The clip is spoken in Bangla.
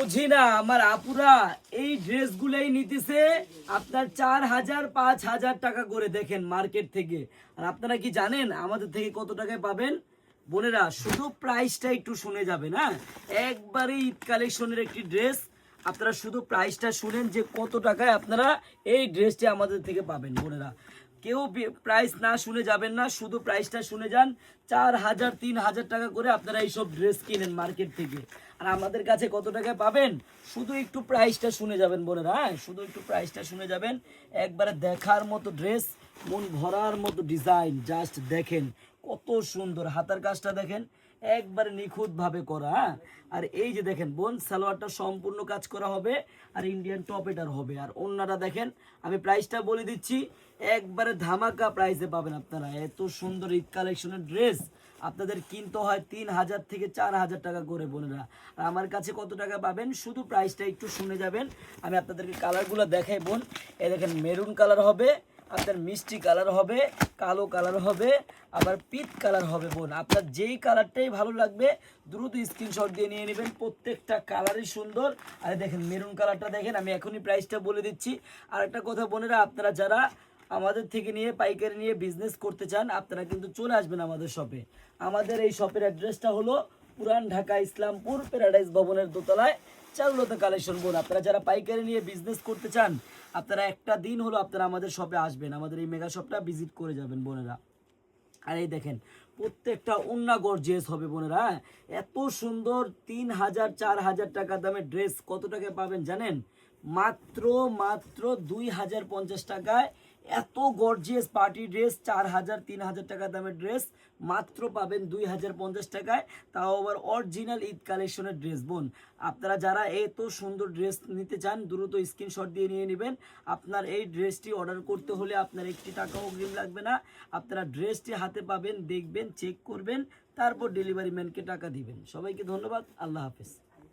বুঝি না আমার আপুরা এই ড্রেসগুলোই নিতেছে আপনার 4,000 5,000 টাকা করে, দেখেন মার্কেট থেকে। আর আপনারা কি জানেন আমাদের থেকে কত টাকায় পাবেন? বোনেরা শুধু প্রাইসটা একটু শুনে যাবেন। হ্যাঁ, একবারে ঈদ কালেকশনের একটি ড্রেস, আপনারা শুধু প্রাইসটা শুনেন যে কত টাকায় আপনারা এই ড্রেসটি আমাদের থেকে পাবেন। বোনেরা কেউ প্রাইস না শুনে যাবেন না, শুধু প্রাইসটা শুনে যান। 4,000 3,000 টাকা করে আপনারা এইসব ড্রেস কিনেন মার্কেট থেকে, আর আমাদের কাছে কত টাকায় পাবেন শুধু একটু প্রাইসটা শুনে যাবেন বোনেরা। হ্যাঁ, শুধু একটু প্রাইসটা শুনে যাবেন। একবারে দেখার মতো ড্রেস, মন ভরার মতো ডিজাইন, জাস্ট দেখেন কত সুন্দর। হাতার কাজটা দেখেন একবারে নিখুঁতভাবে করা। হ্যাঁ, আর এই যে দেখেন বোন, সালোয়ারটা সম্পূর্ণ কাজ করা হবে আর ইন্ডিয়ান টপ এটার হবে। আর অন্যটা দেখেন, আমি প্রাইসটা বলে দিচ্ছি, একবারে ধামাকা প্রাইসে পাবেন আপনারা। এত সুন্দর ঈদ কালেকশনের ড্রেস আপনাদের কিনতে হয় 3,000 থেকে 4,000 টাকা করে বোনেরা। আর আমার কাছে কত টাকা পাবেন শুধু প্রাইসটা একটু শুনে যাবেন। আমি আপনাদেরকে কালারগুলো দেখাই বোন। এই দেখেন মেরুন কালার হবে, আপনার মিষ্টি কালার হবে, কালো কালার হবে, আবার পিট কালার হবে বোন। আপনার যেই কালারটাই ভালো লাগবে দ্রুত স্ক্রিনশট দিয়ে নিয়ে নেবেন, প্রত্যেকটা কালারই সুন্দর। আর দেখেন মেরুন কালারটা দেখেন, আমি এখনই প্রাইসটা বলে দিচ্ছি। আর একটা কথা বোনেরা, আপনারা যারা আমাদের থেকে নিয়ে পাইকারি নিয়ে বিজনেস করতে চান আপনারা কিন্তু চলে আসবেন আমাদের শপে। আমাদের এই শপের অ্যাড্রেসটা হলো পুরান ঢাকা ইসলামপুর প্যারাডাইস ভবনের দোতলায় চারুলতা কালেকশন বোন। আপনারা যারা পাইকারি নিয়ে বিজনেস করতে চান আপনারা একটা দিন হলো আপনারা আমাদের শপে আসবেন, আমাদের এই মেগা শপটা ভিজিট করে যাবেন বোনেরা। আর এই দেখেন প্রত্যেকটা ওন্না গর্জিয়াস হবে বোনেরা। এত সুন্দর 3,000 4,000 টাকা দামের ড্রেস কত টাকায় পাবেন জানেন? মাত্র মাত্র 2,050 টাকায় এত গর্জিয়াস পার্টি ড্রেস। 4,000 3,000 টাকা দামের ড্রেস মাত্র পাবেন 2,050 টাকায়, তাও আবার অরিজিনাল ঈদ কালেকশনের ড্রেস বোন। আপনারা যারা এত সুন্দর ড্রেস নিতে চান দ্রুত স্ক্রিনশট দিয়ে নিয়ে নেবেন। আপনার এই ড্রেসটি অর্ডার করতে হলে আপনার একটি টাকাও অগ্রিম লাগবে না। আপনারা ড্রেসটি হাতে পাবেন, দেখবেন, চেক করবেন, তারপর ডেলিভারি ম্যানকে টাকা দিবেন। সবাইকে ধন্যবাদ, আল্লাহ হাফেজ।